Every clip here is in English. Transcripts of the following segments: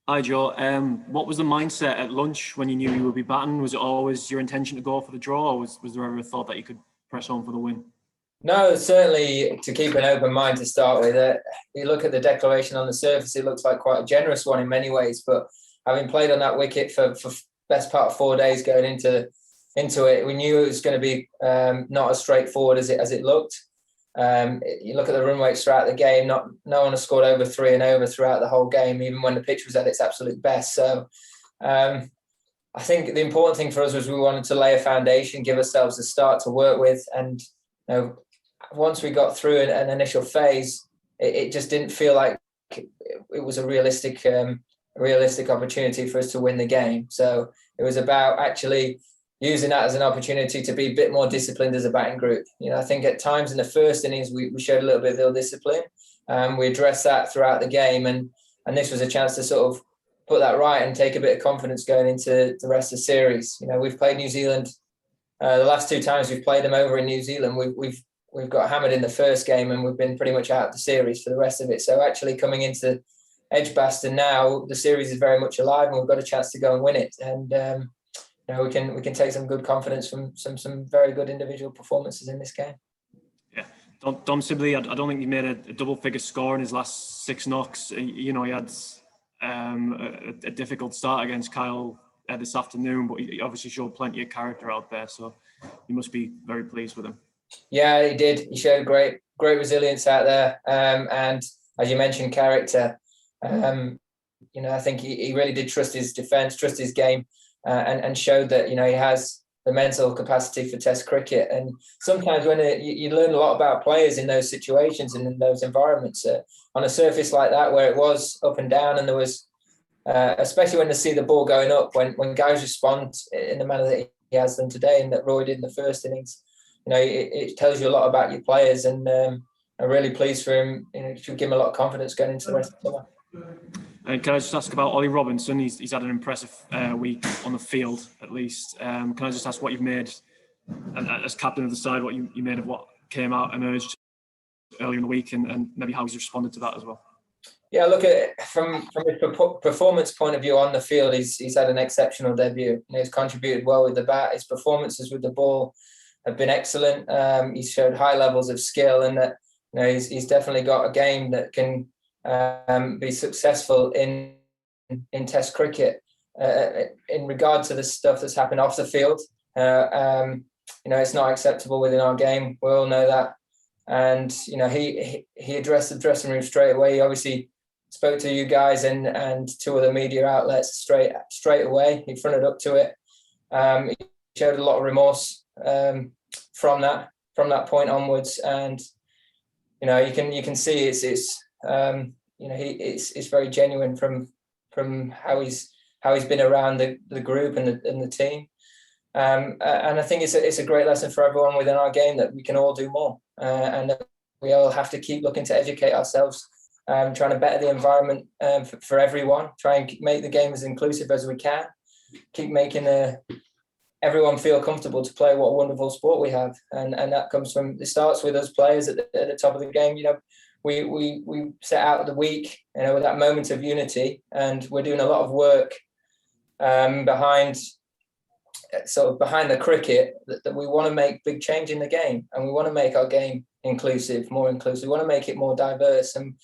Hi Joe. What was the mindset at lunch when you knew you would be batting? Was it always your intention to go for the draw, or was there ever a thought that you could press on for the win? No, certainly to keep an open mind to start with. You look at the declaration on the surface, it looks like quite a generous one in many ways. But having played on that wicket for best part of 4 days going into it, we knew it was going to be not as straightforward as it looked. You look at the run rates throughout the game, no one has scored over 3 and over throughout the whole game, even when the pitch was at its absolute best. So I think the important thing for us was we wanted to lay a foundation, give ourselves a start to work with. And once we got through an initial phase, it just didn't feel like it was a realistic opportunity for us to win the game. So it was about actually using that as an opportunity to be a bit more disciplined as a batting group. I think at times in the first innings, we showed a little bit of ill-discipline. We addressed that throughout the game, and this was a chance to sort of put that right and take a bit of confidence going into the rest of the series. We've played New Zealand. The last 2 times we've played them over in New Zealand, we've got hammered in the first game, and we've been pretty much out of the series for the rest of it. So actually coming into Edgbaston now, the series is very much alive, and we've got a chance to go and win it. And we can take some good confidence from some very good individual performances in this game. Yeah, Dom Sibley, I don't think he made a double-figure score in his last 6 knocks. He had a difficult start against Kyle this afternoon, but he obviously showed plenty of character out there. So you must be very pleased with him. Yeah, he did. He showed great resilience out there, and as you mentioned, character. I think he really did trust his defence, trust his game. And showed that he has the mental capacity for Test cricket. And sometimes when you learn a lot about players in those situations and in those environments, on a surface like that where it was up and down, and there was especially when they see the ball going up, when guys respond in the manner that he has them today and that Roy did in the first innings, it tells you a lot about your players. And I'm really pleased for him. It should give him a lot of confidence going into the rest of the summer. And can I just ask about Ollie Robinson? He's had an impressive week on the field, at least. Can I just ask what you've made, as captain of the side, what you made of what emerged earlier in the week, and maybe how he's responded to that as well? Yeah, look at it from a performance point of view on the field. He's had an exceptional debut. He's contributed well with the bat. His performances with the ball have been excellent. He's showed high levels of skill, and that he's definitely got a game that can be successful in Test cricket. In regard to the stuff that's happened off the field, it's not acceptable within our game. We all know that, and he addressed the dressing room straight away. He obviously spoke to you guys and 2 other media outlets straight away. He fronted up to it. He showed a lot of remorse from that point onwards, and you can see it's very genuine from how he's been around the group and the team, and I think it's a great lesson for everyone within our game that we can all do more, and that we all have to keep looking to educate ourselves, trying to better the environment for everyone, try and make the game as inclusive as we can, keep making everyone feel comfortable to play what a wonderful sport we have, and that it starts with us players at the top of the game. We set out the week, with that moment of unity, and we're doing a lot of work behind the cricket that we want to make big change in the game, and we want to make our game more inclusive. We want to make it more diverse, and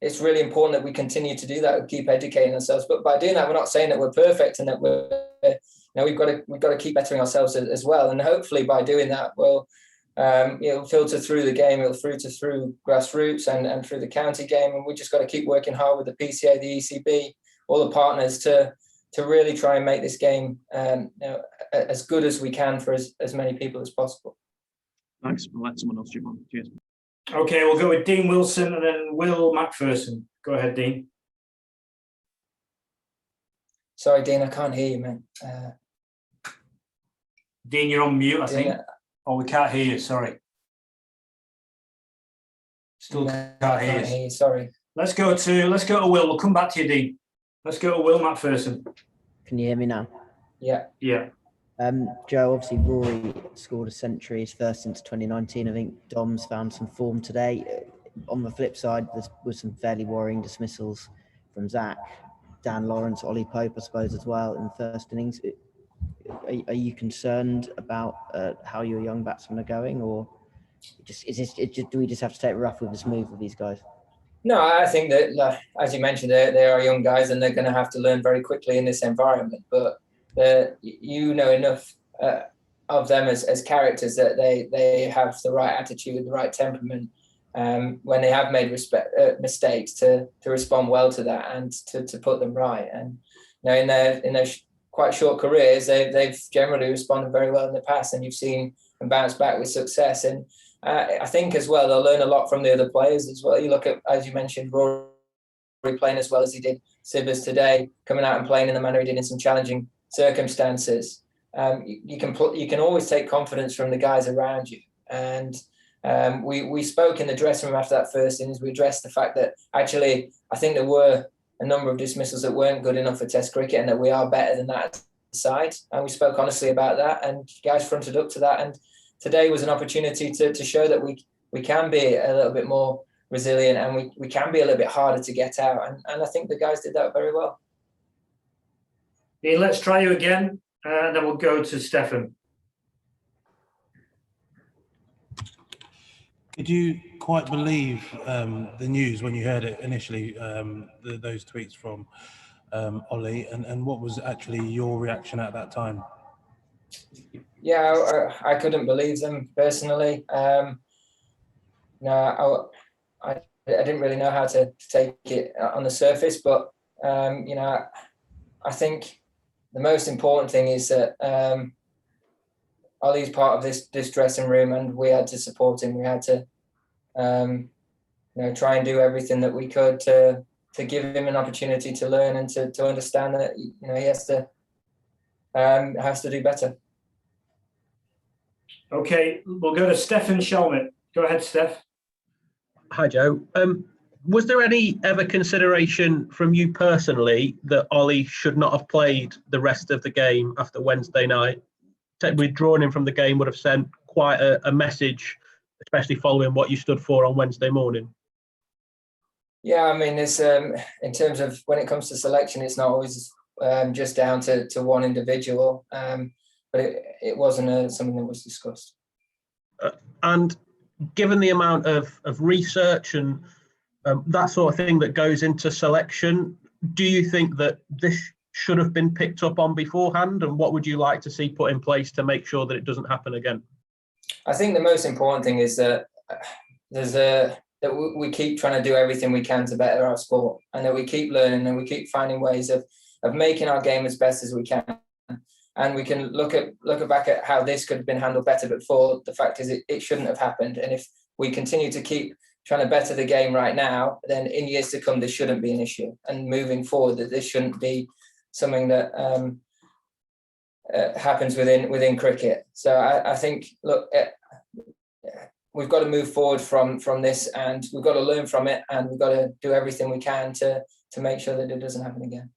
it's really important that we continue to do that. We keep educating ourselves, but by doing that, we're not saying that we're perfect and that we've got to keep bettering ourselves as well. And hopefully, by doing that, it'll filter through the game, it'll filter through grassroots and through the county game, and we just got to keep working hard with the PCA, the ECB, all the partners to really try and make this game as good as we can for as many people as possible. Thanks. We'll let someone else jump on. Cheers. Okay, we'll go with Dean Wilson and then Will Macpherson. Go ahead, Dean. Sorry, Dean, I can't hear you, man. Dean, you're on mute, I think. Oh, we can't hear you, sorry. Still can't hear you. Sorry. Let's go to Will. We'll come back to you, Dean. Let's go to Will Macpherson. Can you hear me now? Yeah. Yeah. Joe, obviously Rory scored a century, his first since 2019. I think Dom's found some form today. on the flip side, there was some fairly worrying dismissals from Zach, Dan Lawrence, Ollie Pope, I suppose, as well in the first innings. Are you concerned about how your young batsmen are going, or do we just have to take rough with the smooth with these guys? No, I think that, as you mentioned, they are young guys and they're going to have to learn very quickly in this environment. But you know enough of them as characters that they have the right attitude, the right temperament when they have made mistakes to respond well to that and to put them right. And in their quite short careers, they've generally responded very well in the past, and you've seen them bounce back with success. And I think as well, they'll learn a lot from the other players as well. You look at, as you mentioned, Rory playing as well as he did, Sibbers today, coming out and playing in the manner he did in some challenging circumstances. You can always take confidence from the guys around you. And we spoke in the dressing room after that first innings. We addressed the fact that actually I think there were a number of dismissals that weren't good enough for Test cricket, and that we are better than that side. And we spoke honestly about that, and guys fronted up to that. And today was an opportunity to show that we can be a little bit more resilient, and we can be a little bit harder to get out. And I think the guys did that very well. Ian, let's try you again, and then we'll go to Stefan. Did you quite believe the news when you heard it initially, those tweets from Ollie, and what was actually your reaction at that time? Yeah, I couldn't believe them personally. No, I didn't really know how to take it on the surface, but I think the most important thing is that Ollie's part of this dressing room, and we had to support him. We had to try and do everything that we could to give him an opportunity to learn and to understand that he has to do better. Okay, we'll go to Stefan Shelmett. Go ahead, Steph. Hi, Joe. Was there any ever consideration from you personally that Ollie should not have played the rest of the game after Wednesday night? Withdrawing him from the game would have sent quite a message, especially following what you stood for on Wednesday morning. Yeah, I mean, it's in terms of when it comes to selection, it's not always just down to one individual, but it wasn't something that was discussed. And given the amount of research and that sort of thing that goes into selection, do you think that this should have been picked up on beforehand, and what would you like to see put in place to make sure that it doesn't happen again? I think the most important thing is that that we keep trying to do everything we can to better our sport, and that we keep learning and we keep finding ways of making our game as best as we can. And we can look back at how this could have been handled better before. The fact is it shouldn't have happened. And if we continue to keep trying to better the game right now, then in years to come, this shouldn't be an issue. And moving forward, that this shouldn't be something that happens within cricket. So I think, look, we've got to move forward from this, and we've got to learn from it, and we've got to do everything we can to make sure that it doesn't happen again.